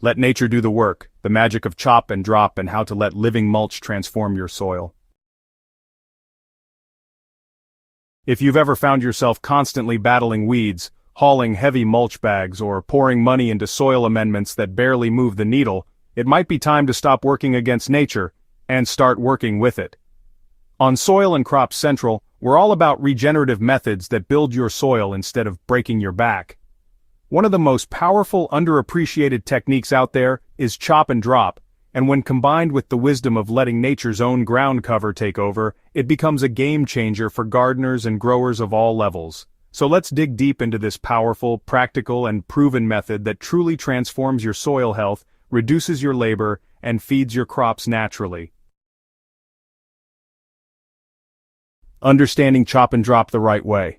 Let nature do the work, the magic of chop and drop and how to let living mulch transform your soil. If you've ever found yourself constantly battling weeds, hauling heavy mulch bags or pouring money into soil amendments that barely move the needle, it might be time to stop working against nature and start working with it. On Soil and Crops Central, we're all about regenerative methods that build your soil instead of breaking your back. One of the most powerful underappreciated techniques out there is chop and drop, and when combined with the wisdom of letting nature's own ground cover take over, it becomes a game changer for gardeners and growers of all levels. So let's dig deep into this powerful, practical, and proven method that truly transforms your soil health, reduces your labor, and feeds your crops naturally. Understanding chop and drop the right way.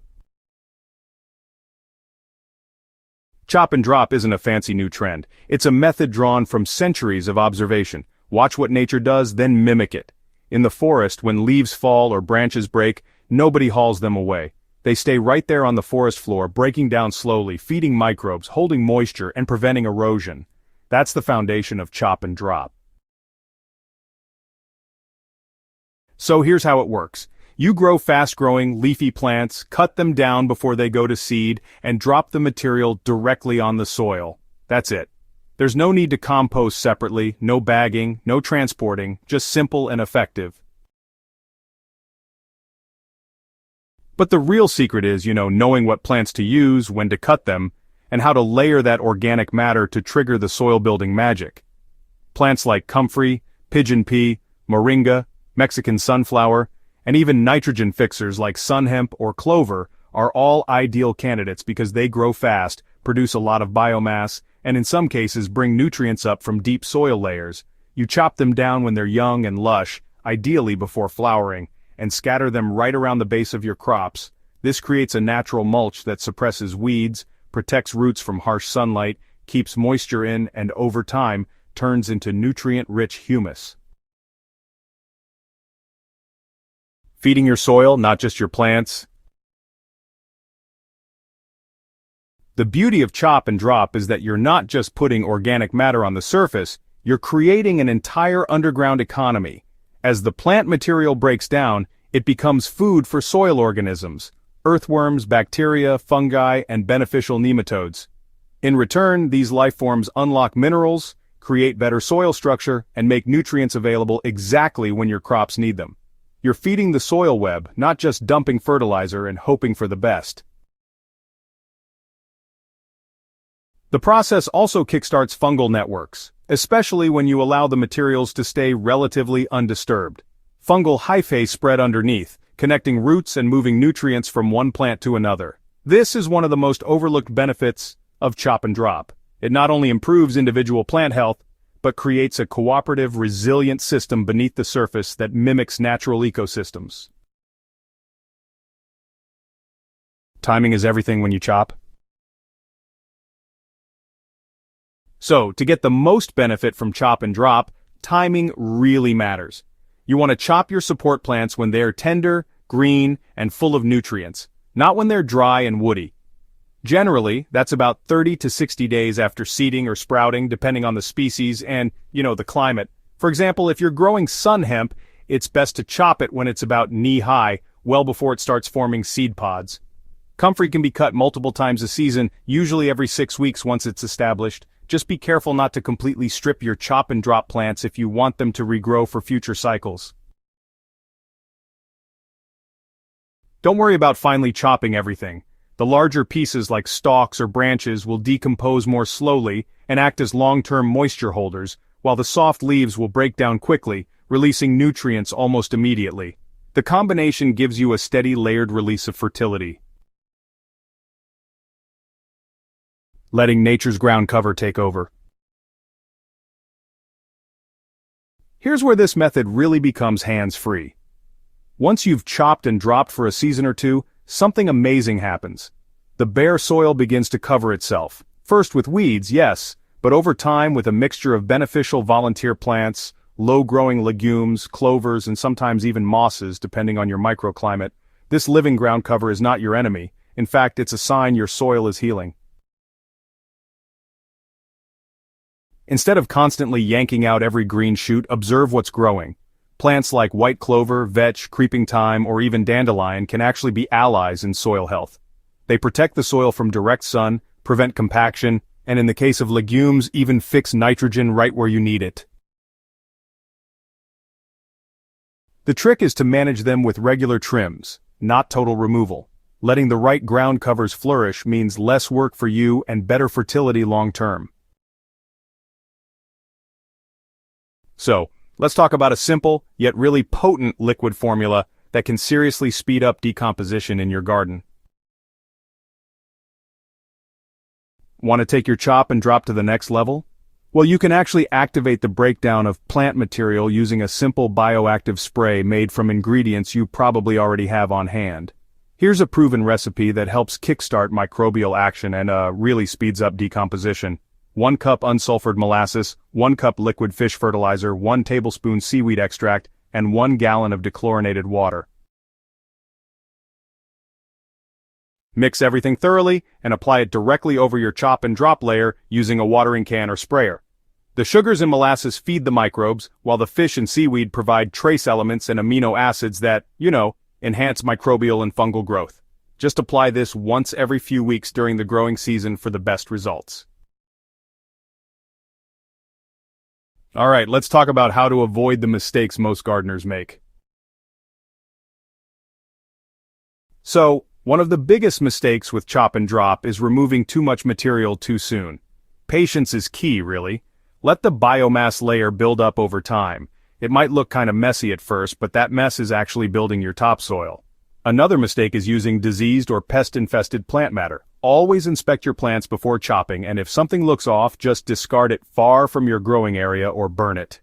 Chop and drop isn't a fancy new trend. It's a method drawn from centuries of observation. Watch what nature does, then mimic it. In the forest, when leaves fall or branches break, nobody hauls them away. They stay right there on the forest floor, breaking down slowly, feeding microbes, holding moisture, and preventing erosion. That's the foundation of chop and drop. So here's how it works. You grow fast-growing, leafy plants, cut them down before they go to seed, and drop the material directly on the soil. That's it. There's no need to compost separately, no bagging, no transporting, just simple and effective. But the real secret is, knowing what plants to use, when to cut them, and how to layer that organic matter to trigger the soil-building magic. Plants like comfrey, pigeon pea, moringa, Mexican sunflower, and even nitrogen fixers like sun hemp or clover are all ideal candidates because they grow fast, produce a lot of biomass, and in some cases bring nutrients up from deep soil layers. You chop them down when they're young and lush, ideally before flowering, and scatter them right around the base of your crops. This creates a natural mulch that suppresses weeds, protects roots from harsh sunlight, keeps moisture in, and over time, turns into nutrient-rich humus. Feeding your soil, not just your plants. The beauty of chop and drop is that you're not just putting organic matter on the surface, you're creating an entire underground economy. As the plant material breaks down, it becomes food for soil organisms, earthworms, bacteria, fungi, and beneficial nematodes. In return, these life forms unlock minerals, create better soil structure, and make nutrients available exactly when your crops need them. You're feeding the soil web, not just dumping fertilizer and hoping for the best. The process also kickstarts fungal networks, especially when you allow the materials to stay relatively undisturbed. Fungal hyphae spread underneath, connecting roots and moving nutrients from one plant to another. This is one of the most overlooked benefits of chop and drop. It not only improves individual plant health, but creates a cooperative, resilient system beneath the surface that mimics natural ecosystems. Timing is everything when you chop. So, to get the most benefit from chop and drop, timing really matters. You want to chop your support plants when they're tender, green, and full of nutrients, not when they're dry and woody. Generally, that's about 30 to 60 days after seeding or sprouting, depending on the species and, the climate. For example, if you're growing sun hemp, it's best to chop it when it's about knee-high, well before it starts forming seed pods. Comfrey can be cut multiple times a season, usually every 6 weeks once it's established. Just be careful not to completely strip your chop and drop plants if you want them to regrow for future cycles. Don't worry about finely chopping everything. The larger pieces like stalks or branches will decompose more slowly and act as long-term moisture holders, while the soft leaves will break down quickly, releasing nutrients almost immediately. The combination gives you a steady layered release of fertility. Letting nature's ground cover take over. Here's where this method really becomes hands-free. Once you've chopped and dropped for a season or two, something amazing happens. The bare soil begins to cover itself. First with weeds, yes, but over time with a mixture of beneficial volunteer plants, low-growing legumes, clovers, and sometimes even mosses, depending on your microclimate. This living ground cover is not your enemy. In fact, it's a sign your soil is healing. Instead of constantly yanking out every green shoot, observe what's growing. Plants like white clover, vetch, creeping thyme, or even dandelion can actually be allies in soil health. They protect the soil from direct sun, prevent compaction, and in the case of legumes, even fix nitrogen right where you need it. The trick is to manage them with regular trims, not total removal. Letting the right ground covers flourish means less work for you and better fertility long term. So, let's talk about a simple, yet really potent liquid formula that can seriously speed up decomposition in your garden. Want to take your chop and drop to the next level? Well, you can actually activate the breakdown of plant material using a simple bioactive spray made from ingredients you probably already have on hand. Here's a proven recipe that helps kickstart microbial action and really speeds up decomposition. 1 cup unsulfured molasses, 1 cup liquid fish fertilizer, 1 tablespoon seaweed extract, and 1 gallon of dechlorinated water. Mix everything thoroughly and apply it directly over your chop and drop layer using a watering can or sprayer. The sugars and molasses feed the microbes, while the fish and seaweed provide trace elements and amino acids that, enhance microbial and fungal growth. Just apply this once every few weeks during the growing season for the best results. Alright, let's talk about how to avoid the mistakes most gardeners make. So, one of the biggest mistakes with chop and drop is removing too much material too soon. Patience is key, really. Let the biomass layer build up over time. It might look kind of messy at first, but that mess is actually building your topsoil. Another mistake is using diseased or pest-infested plant matter. Always inspect your plants before chopping, and if something looks off, just discard it far from your growing area or burn it.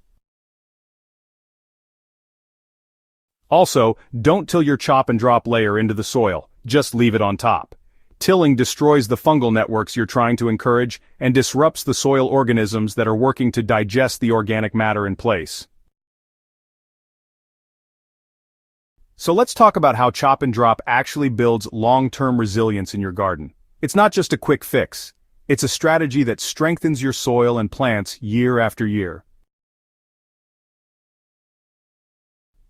Also, don't till your chop and drop layer into the soil, just leave it on top. Tilling destroys the fungal networks you're trying to encourage and disrupts the soil organisms that are working to digest the organic matter in place. So let's talk about how chop and drop actually builds long-term resilience in your garden. It's not just a quick fix. It's a strategy that strengthens your soil and plants year after year.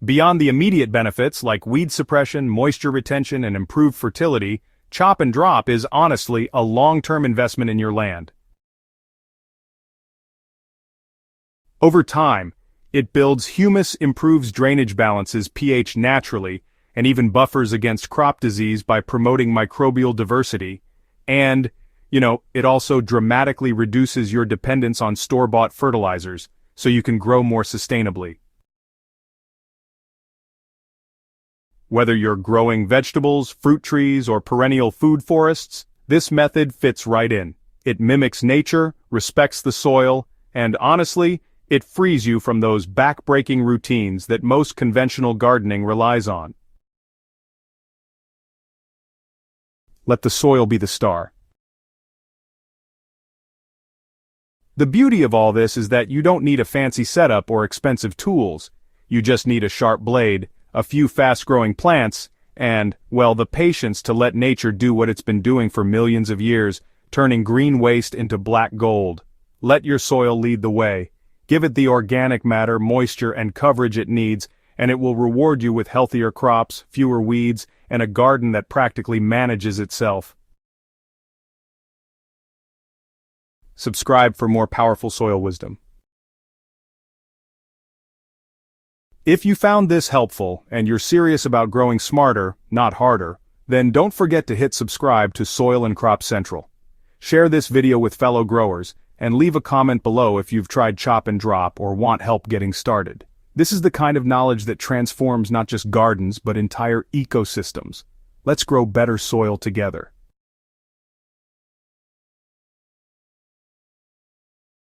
Beyond the immediate benefits like weed suppression, moisture retention, and improved fertility, chop and drop is honestly a long-term investment in your land. Over time, it builds humus, improves drainage balances, pH naturally, and even buffers against crop disease by promoting microbial diversity. And, it also dramatically reduces your dependence on store-bought fertilizers, so you can grow more sustainably. Whether you're growing vegetables, fruit trees, or perennial food forests, this method fits right in. It mimics nature, respects the soil, and honestly, it frees you from those back-breaking routines that most conventional gardening relies on. Let the soil be the star. The beauty of all this is that you don't need a fancy setup or expensive tools. You just need a sharp blade, a few fast-growing plants, and, the patience to let nature do what it's been doing for millions of years, turning green waste into black gold. Let your soil lead the way. Give it the organic matter, moisture, and coverage it needs, and it will reward you with healthier crops, fewer weeds, and a garden that practically manages itself. Subscribe for more powerful soil wisdom. If you found this helpful and you're serious about growing smarter, not harder, then don't forget to hit subscribe to Soil and Crop Central. Share this video with fellow growers, and leave a comment below if you've tried chop and drop or want help getting started. This is the kind of knowledge that transforms not just gardens but entire ecosystems. Let's grow better soil together.